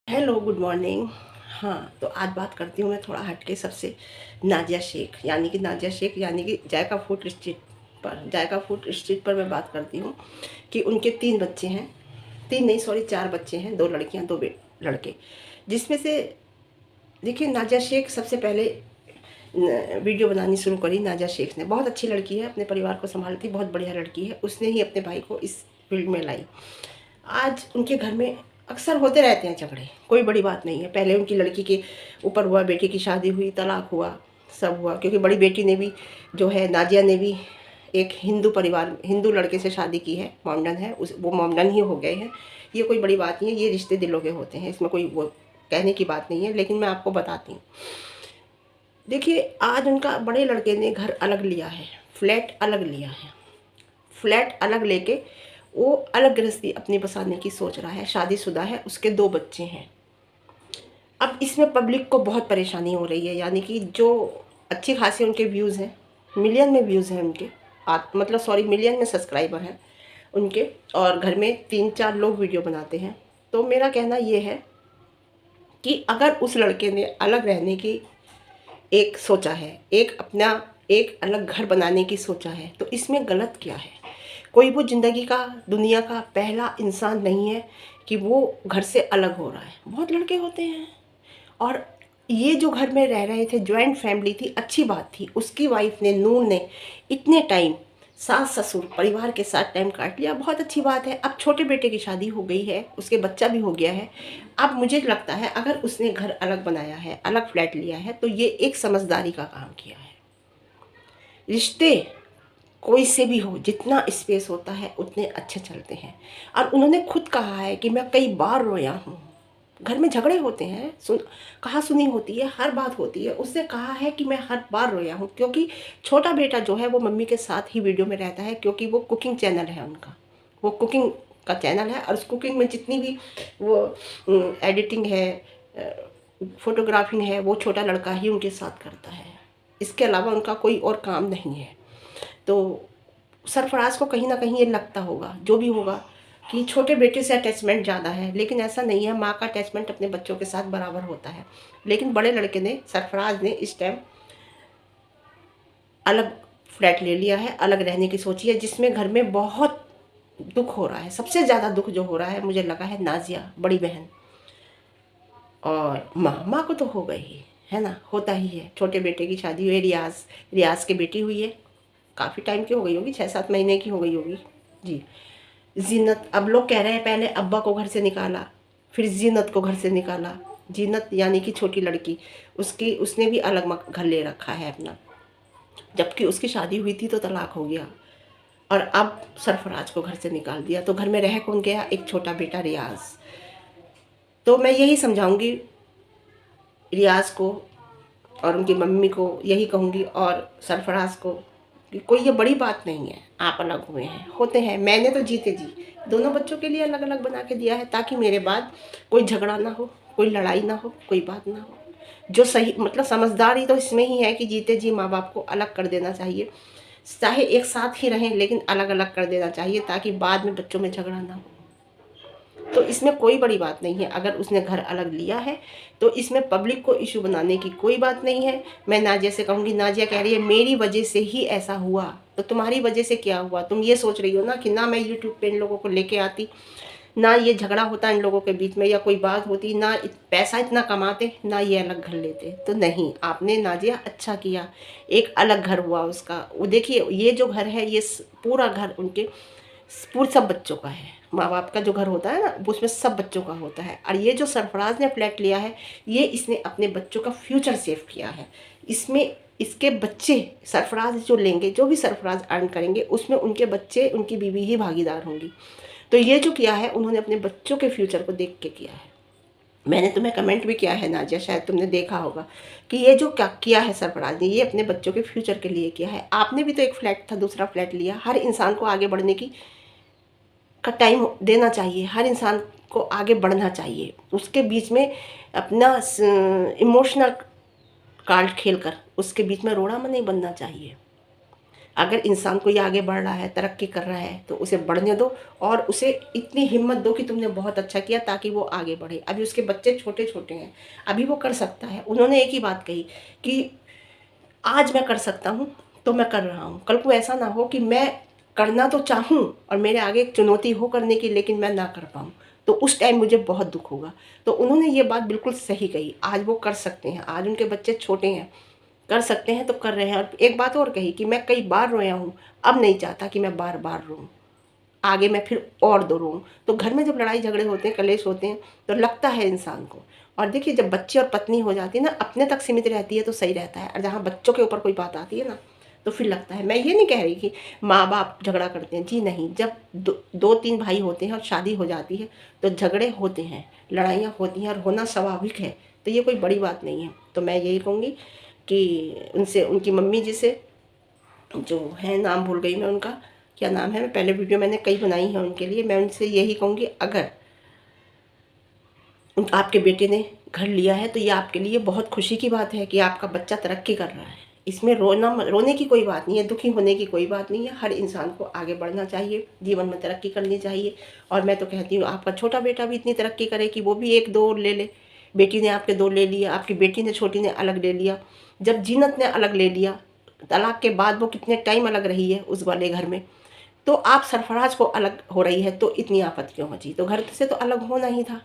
Hello, good morning. हाँ, तो आज बात करती हूँ मैं थोड़ा हट के सबसे नाजिया शेख यानी कि जायका फूड स्ट्रीट पर मैं बात करती हूँ कि उनके 3 बच्चे हैं। 3 नहीं, सॉरी, 4 बच्चे हैं, 2 लड़कियाँ 2 लड़के। जिसमें से देखिए, नाजिया शेख सबसे पहले वीडियो बनानी शुरू करी। नाजिया शेख ने, बहुत अच्छी लड़की है, अपने परिवार को संभालती, बहुत बढ़िया लड़की है। उसने ही अपने भाई को इस फील्ड में लाई। आज उनके घर में अक्सर होते रहते हैं झगड़े, कोई बड़ी बात नहीं है। पहले उनकी लड़की के ऊपर हुआ, बेटी की शादी हुई, तलाक हुआ, सब हुआ, क्योंकि बड़ी बेटी ने भी जो है, नाजिया ने भी एक हिंदू लड़के से शादी की है, मोमडन है, वो मोमडन ही हो गए हैं। ये कोई बड़ी बात नहीं है, ये रिश्ते दिलों के होते हैं, इसमें कोई वो कहने की बात नहीं है। लेकिन मैं आपको बताती हूँ, देखिए, आज उनका बड़े लड़के ने घर अलग लिया है, फ्लैट अलग लिया है। फ्लैट अलग लेके वो अलग गृहस्थी अपनी बसाने की सोच रहा है, शादीशुदा है, उसके 2 बच्चे हैं। अब इसमें पब्लिक को बहुत परेशानी हो रही है, यानी कि जो अच्छी खासी उनके व्यूज़ हैं, मिलियन में व्यूज़ हैं उनके, मतलब सॉरी, मिलियन में सब्सक्राइबर हैं उनके, और घर में 3-4 लोग वीडियो बनाते हैं। तो मेरा कहना ये है कि अगर उस लड़के ने अलग रहने की एक सोचा है, एक अलग घर बनाने की सोचा है, तो इसमें गलत क्या है? कोई वो ज़िंदगी का, दुनिया का पहला इंसान नहीं है कि वो घर से अलग हो रहा है। बहुत लड़के होते हैं। और ये जो घर में रह रहे थे, जॉइंट फैमिली थी, अच्छी बात थी। उसकी वाइफ ने, नूर ने, इतने टाइम सास ससुर परिवार के साथ टाइम काट लिया, बहुत अच्छी बात है। अब छोटे बेटे की शादी हो गई है, उसके बच्चा भी हो गया है। अब मुझे लगता है, अगर उसने घर अलग बनाया है, अलग फ्लैट लिया है, तो ये एक समझदारी का काम किया है। रिश्ते कोई से भी हो, जितना स्पेस होता है उतने अच्छे चलते हैं। और उन्होंने खुद कहा है कि मैं कई बार रोया हूँ। घर में झगड़े होते हैं, कहा सुनी होती है, हर बात होती है। उसने कहा है कि मैं हर बार रोया हूँ, क्योंकि छोटा बेटा जो है वो मम्मी के साथ ही वीडियो में रहता है, क्योंकि वो कुकिंग चैनल है उनका, वो कुकिंग का चैनल है। और उस कुकिंग में जितनी भी वो एडिटिंग है, फोटोग्राफिंग है, वो छोटा लड़का ही उनके साथ करता है। इसके अलावा उनका कोई और काम नहीं है। तो सरफराज को कहीं ना कहीं ये लगता होगा, जो भी होगा, कि छोटे बेटे से अटैचमेंट ज़्यादा है। लेकिन ऐसा नहीं है, माँ का अटैचमेंट अपने बच्चों के साथ बराबर होता है। लेकिन बड़े लड़के ने, सरफराज ने, इस टाइम अलग फ्लैट ले लिया है, अलग रहने की सोची है, जिसमें घर में बहुत दुख हो रहा है। सबसे ज़्यादा दुख जो हो रहा है, मुझे लगा है नाजिया बड़ी बहन और माँ को तो हो गई ही है ना, होता ही है। छोटे बेटे की शादी हुई, रियाज की बेटी हुई है, काफ़ी टाइम की हो गई होगी, 6-7 महीने की हो गई होगी जी। जीनत, अब लोग कह रहे हैं पहले अब्बा को घर से निकाला, फिर जीनत को घर से निकाला। जीनत यानी कि छोटी लड़की, उसने भी अलग घर ले रखा है अपना, जबकि उसकी शादी हुई थी तो तलाक हो गया। और अब सरफराज को घर से निकाल दिया, तो घर में रह कौन गया? एक छोटा बेटा रियाज। तो मैं यही समझाऊंगी रियाज को, और उनकी मम्मी को यही कहूँगी, और सरफराज को, कि कोई ये बड़ी बात नहीं है, आप अलग हुए हैं, होते हैं। मैंने तो जीते जी दोनों बच्चों के लिए अलग अलग बना के दिया है, ताकि मेरे बाद कोई झगड़ा ना हो, कोई लड़ाई ना हो, कोई बात ना हो। जो सही, मतलब समझदारी तो इसमें ही है कि जीते जी माँ बाप को अलग कर देना चाहिए। चाहे एक साथ ही रहें, लेकिन अलग अलग कर देना चाहिए, ताकि बाद में बच्चों में झगड़ा ना हो। तो इसमें कोई बड़ी बात नहीं है। अगर उसने घर अलग लिया है, तो इसमें पब्लिक को इशू बनाने की कोई बात नहीं है। मैं नाजिया से कहूँगी, नाजिया कह रही है मेरी वजह से ही ऐसा हुआ, तो तुम्हारी वजह से क्या हुआ? तुम ये सोच रही हो ना कि ना मैं यूट्यूब पे इन लोगों को लेके आती, ना ये झगड़ा होता इन लोगों के बीच में, या कोई बात होती, ना पैसा इतना कमाते, ना ये अलग घर लेते। तो नहीं, आपने नाजिया अच्छा किया, एक अलग घर हुआ उसका। वो देखिए, ये जो घर है, ये पूरा घर उनके पूरे सब बच्चों का है। माँ बाप का जो घर होता है ना, वो उसमें सब बच्चों का होता है। और ये जो सरफराज ने फ्लैट लिया है, ये इसने अपने बच्चों का फ्यूचर सेव किया है। इसमें इसके बच्चे, सरफराज जो लेंगे, जो भी सरफराज अर्न करेंगे, उसमें उनके बच्चे, उनकी बीवी ही भागीदार होंगी। तो ये जो किया है, उन्होंने अपने बच्चों के फ्यूचर को देख के किया है। मैंने तुम्हें कमेंट भी किया है नाजिया, शायद तुमने देखा होगा, कि ये जो क्या किया है सरफराज ने, ये अपने बच्चों के फ्यूचर के लिए किया है। आपने भी तो एक फ्लैट था, दूसरा फ्लैट लिया। हर इंसान को आगे बढ़ने की का टाइम देना चाहिए, हर इंसान को आगे बढ़ना चाहिए। उसके बीच में अपना इमोशनल कार्ड खेल कर उसके बीच में रोड़ा में नहीं बनना चाहिए। अगर इंसान कोई आगे बढ़ रहा है, तरक्की कर रहा है, तो उसे बढ़ने दो और उसे इतनी हिम्मत दो कि तुमने बहुत अच्छा किया, ताकि वो आगे बढ़े। अभी उसके बच्चे छोटे छोटे हैं, अभी वो कर सकता है। उन्होंने एक ही बात कही कि आज मैं कर सकता हूँ तो मैं कर रहा हूँ, कल को ऐसा ना हो कि मैं करना तो चाहूँ और मेरे आगे एक चुनौती हो करने की, लेकिन मैं ना कर पाऊँ, तो उस टाइम मुझे बहुत दुख होगा। तो उन्होंने ये बात बिल्कुल सही कही। आज वो कर सकते हैं, आज उनके बच्चे छोटे हैं, कर सकते हैं तो कर रहे हैं। और एक बात और कही कि मैं कई बार रोया हूँ, अब नहीं चाहता कि मैं बार बार रोऊँ, आगे मैं फिर और दो रोऊँ। तो घर में जब लड़ाई झगड़े होते हैं, कलेश होते हैं, तो लगता है इंसान को। और देखिए, जब बच्चे और पत्नी हो जाती है ना, अपने तक सीमित रहती है तो सही रहता है, और जहाँ बच्चों के ऊपर कोई बात आती है ना, तो फिर लगता है। मैं ये नहीं कह रही कि माँ बाप झगड़ा करते हैं, जी नहीं। जब दो तीन भाई होते हैं और शादी हो जाती है, तो झगड़े होते हैं, लड़ाइयाँ होती हैं, और होना स्वाभाविक है। तो ये कोई बड़ी बात नहीं है। तो मैं यही कहूँगी कि उनसे, उनकी मम्मी जी से, जो है, नाम भूल गई मैं उनका, क्या नाम है, मैं पहले वीडियो मैंने कई बनाई है उनके लिए, मैं उनसे यही कहूँगी, अगर आपके बेटे ने घर लिया है तो ये आपके लिए बहुत खुशी की बात है कि आपका बच्चा तरक्की कर रहा है। इसमें रोने की कोई बात नहीं है, दुखी होने की कोई बात नहीं है। हर इंसान को आगे बढ़ना चाहिए, जीवन में तरक्की करनी चाहिए। और मैं तो कहती हूँ, आपका छोटा बेटा भी इतनी तरक्की करे कि वो भी एक दो ले ले। बेटी ने आपके दो ले लिया, आपकी बेटी ने, छोटी ने अलग ले लिया, जब जीनत ने अलग ले लिया, तलाक के बाद वो कितने टाइम अलग रही है उस वाले घर में, तो आप सरफराज को अलग हो रही है, तो इतनी आफत क्यों मची। तो घर से तो अलग होना ही था,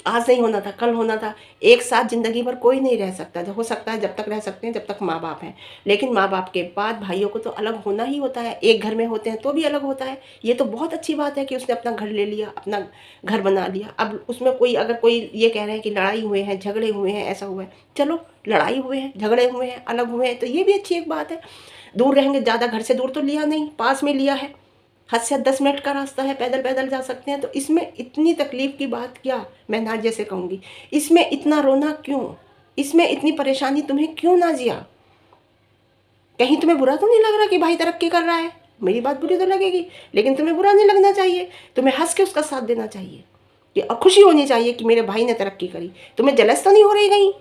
आज नहीं होना था, कल होना था। एक साथ ज़िंदगी भर कोई नहीं रह सकता। हो सकता है जब तक रह सकते हैं, जब तक माँ बाप हैं, लेकिन माँ बाप के बाद भाइयों को तो अलग होना ही होता है। एक घर में होते हैं तो भी अलग होता है। ये तो बहुत अच्छी बात है कि उसने अपना घर ले लिया, अपना घर बना लिया। अब उसमें कोई, अगर कोई ये कह रहे हैं कि लड़ाई हुए हैं, झगड़े हुए हैं, ऐसा हुआ है, चलो लड़ाई हुए हैं, झगड़े हुए हैं, अलग हुए हैं, तो ये भी अच्छी एक बात है। दूर रहेंगे, ज़्यादा घर से दूर तो लिया नहीं, पास में लिया है, हद से 10 मिनट का रास्ता है, पैदल पैदल जा सकते हैं। तो इसमें इतनी तकलीफ़ की बात क्या, मैं नाजिया से कहूँगी, इसमें इतना रोना क्यों, इसमें इतनी परेशानी तुम्हें क्यों नाजिया। कहीं तुम्हें बुरा तो नहीं लग रहा कि भाई तरक्की कर रहा है। मेरी बात बुरी तो लगेगी, लेकिन तुम्हें बुरा नहीं लगना चाहिए। तुम्हें हंस के उसका साथ देना चाहिए, कि खुशी होनी चाहिए कि मेरे भाई ने तरक्की करी। तुम्हें जलस तो नहीं हो रही कहीं,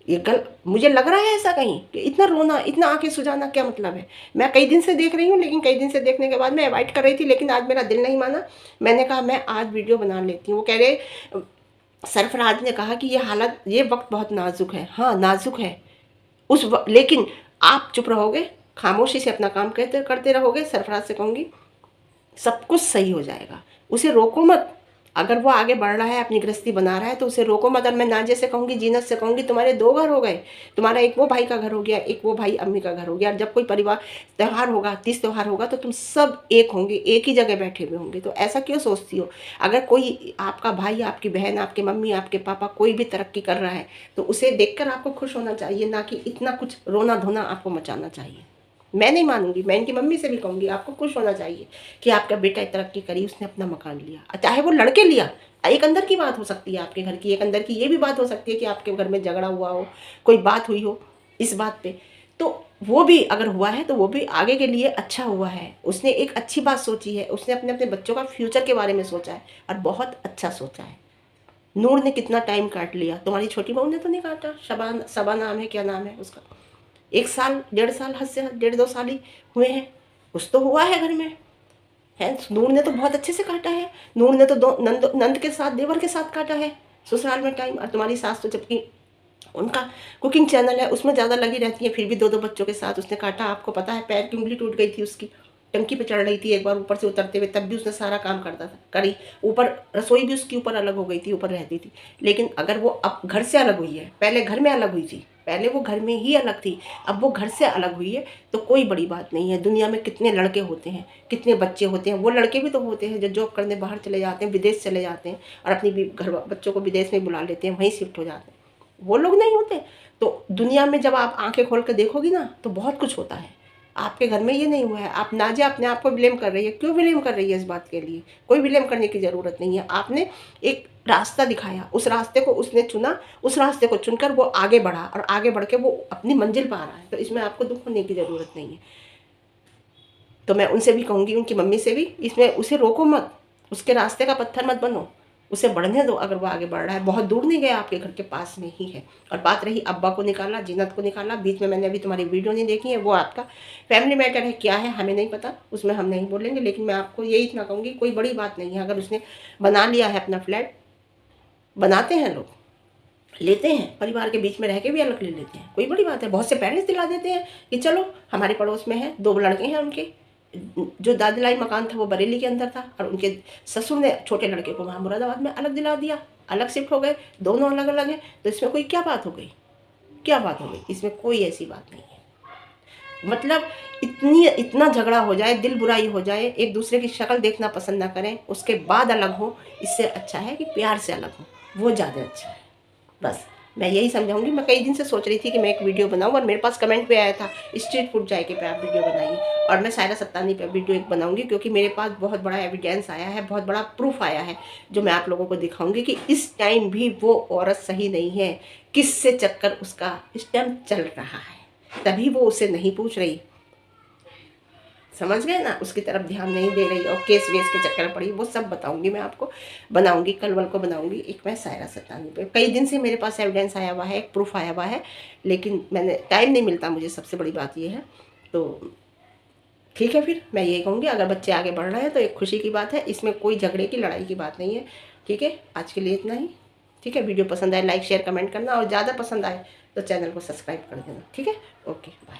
ये मुझे लग रहा है ऐसा कहीं कि इतना रोना, इतना आंखें सुजाना क्या मतलब है। मैं कई दिन से देख रही हूँ, लेकिन कई दिन से देखने के बाद मैं अवॉइड कर रही थी, लेकिन आज मेरा दिल नहीं माना। मैंने कहा मैं आज वीडियो बना लेती हूँ। वो कह रहे, सरफराज ने कहा कि ये हालत, ये वक्त बहुत नाजुक है। हाँ नाजुक है लेकिन आप चुप रहोगे, खामोशी से अपना काम करते करते रहोगे, सरफराज से कहूँगी सब कुछ सही हो जाएगा। उसे रोको मत। अगर वो आगे बढ़ रहा है, अपनी गृहस्थी बना रहा है, तो उसे रोको मत। और मैं नाजिया से कहूँगी, जीनत से कहूँगी, तुम्हारे 2 घर हो गए। तुम्हारा एक वो भाई का घर हो गया, एक वो भाई अम्मी का घर हो गया। और जब कोई परिवार त्यौहार होगा, तीज त्यौहार होगा, तो तुम सब एक होंगे, एक ही जगह बैठे हुए होंगे। तो ऐसा क्यों सोचती हो। अगर कोई आपका भाई, आपकी बहन, आपके मम्मी, आपके पापा, कोई भी तरक्की कर रहा है, तो उसे देखकर आपको खुश होना चाहिए, ना कि इतना कुछ रोना धोना आपको मचाना चाहिए। मैं नहीं मानूंगी, मैं इनकी मम्मी से भी कहूँगी, आपको खुश होना चाहिए कि आपका बेटा तरक्की करी, उसने अपना मकान लिया, चाहे वो लड़के लिया। एक अंदर की बात हो सकती है आपके घर की, एक अंदर की ये भी बात हो सकती है कि आपके घर में झगड़ा हुआ हो, कोई बात हुई हो इस बात पे, तो वो भी अगर हुआ है तो वो भी आगे के लिए अच्छा हुआ है। उसने एक अच्छी बात सोची है, उसने अपने अपने बच्चों का फ्यूचर के बारे में सोचा है, और बहुत अच्छा सोचा है। नूर ने कितना टाइम काट लिया, तुम्हारी छोटी बहू ने तो नहीं काटा। सबा नाम है, क्या नाम है उसका, 1 साल 1.5 साल, हद से 1.5-2 साल ही हुए हैं, कुछ तो हुआ है घर में है। नूर ने तो बहुत अच्छे से काटा है। नूर ने तो नंद के साथ, देवर के साथ काटा है ससुराल में टाइम। और तुम्हारी सास तो, जबकि उनका कुकिंग चैनल है, उसमें ज़्यादा लगी रहती है, फिर भी 2-2 बच्चों के साथ उसने काटा। आपको पता है, पैर की उंगली टूट गई थी उसकी, टंकी पे चढ़ रही थी एक बार ऊपर से उतरते हुए, तब भी उसने सारा काम करता था, करी। ऊपर रसोई भी उसकी ऊपर अलग हो गई थी, ऊपर रहती थी। लेकिन अगर वो अब घर से अलग हुई है, पहले घर में अलग हुई थी, पहले वो घर में ही अलग थी, अब वो घर से अलग हुई है, तो कोई बड़ी बात नहीं है। दुनिया में कितने लड़के होते हैं, कितने बच्चे होते हैं। वो लड़के भी तो होते हैं जो जॉब करने बाहर चले जाते हैं, विदेश चले जाते हैं, और अपनी घर बच्चों को विदेश में बुला लेते हैं, वहीं शिफ्ट हो जाते हैं। वो लोग नहीं होते। तो दुनिया में जब आप आंखें खोल कर देखोगी ना, तो बहुत कुछ होता है। आपके घर में ये नहीं हुआ है। आप नाजिया अपने आप को ब्लेम कर रही है, क्यों ब्लेम कर रही है इस बात के लिए। कोई ब्लेम करने की ज़रूरत नहीं है। आपने एक रास्ता दिखाया, उस रास्ते को उसने चुना, उस रास्ते को चुनकर वो आगे बढ़ा, और आगे बढ़ के वो अपनी मंजिल पा रहा है। तो इसमें आपको दुख होने की ज़रूरत नहीं है। तो मैं उनसे भी कहूँगी, उनकी मम्मी से भी, इसमें उसे रोको मत, उसके रास्ते का पत्थर मत बनो। उसे बढ़ने दो। अगर वो आगे बढ़ रहा है, बहुत दूर नहीं गया, आपके घर के पास में ही है। और बात रही अब्बा को निकालना, जीनत को निकालना, बीच में मैंने अभी तुम्हारी वीडियो नहीं देखी है, वो आपका फैमिली मैटर है, क्या है हमें नहीं पता, उसमें हम नहीं बोलेंगे। लेकिन मैं आपको यही इतना कहूँगी, कोई बड़ी बात नहीं है। अगर उसने बना लिया है अपना फ्लैट, बनाते हैं लोग, लेते हैं, परिवार के बीच में रह के भी अलग ले लेते हैं, कोई बड़ी बात है। बहुत से पेरेंट्स दिला देते हैं कि चलो हमारे पड़ोस में है, 2 लड़के हैं उनके, जो दादलाई मकान था वो बरेली के अंदर था, और उनके ससुर ने छोटे लड़के को वहाँ मुरादाबाद में अलग दिला दिया, अलग शिफ्ट हो गए, दोनों अलग अलग हैं। तो इसमें कोई क्या बात हो गई, क्या बात हो गई? इसमें कोई ऐसी बात नहीं है। मतलब इतना झगड़ा हो जाए, दिल बुराई हो जाए, एक दूसरे की शक्ल देखना पसंद ना करें, उसके बाद अलग हो, इससे अच्छा है कि प्यार से अलग हो, वो ज़्यादा अच्छा है। बस मैं यही समझाऊंगी। मैं कई दिन से सोच रही थी कि मैं एक वीडियो बनाऊं, और मेरे पास कमेंट पे आया था स्ट्रीट फूड जायके पे आप वीडियो बनाइए, और मैं सायरा सत्तानी पे वीडियो एक बनाऊंगी, क्योंकि मेरे पास बहुत बड़ा एविडेंस आया है, बहुत बड़ा प्रूफ आया है, जो मैं आप लोगों को दिखाऊंगी कि इस टाइम भी वो औरत सही नहीं है। किससे चक्कर उसका इस टाइम चल रहा है, तभी वो उसे नहीं पूछ रही, समझ गए ना, उसकी तरफ ध्यान नहीं दे रही और केस वेस के चक्कर में पड़ी। वो सब बताऊंगी मैं आपको, बनाऊंगी कल वल को बनाऊंगी एक मैं सायरा सत्तानी पे। कई दिन से मेरे पास एविडेंस आया हुआ है, एक प्रूफ आया हुआ है, लेकिन मैंने टाइम नहीं मिलता मुझे, सबसे बड़ी बात ये है। तो ठीक है, फिर मैं यही कहूँगी, अगर बच्चे आगे बढ़ रहे हैं तो एक खुशी की बात है, इसमें कोई झगड़े की लड़ाई की बात नहीं है। ठीक है, आज के लिए इतना ही। ठीक है, वीडियो पसंद आए लाइक शेयर कमेंट करना, और ज़्यादा पसंद आए तो चैनल को सब्सक्राइब कर देना। ठीक है, ओके बाय।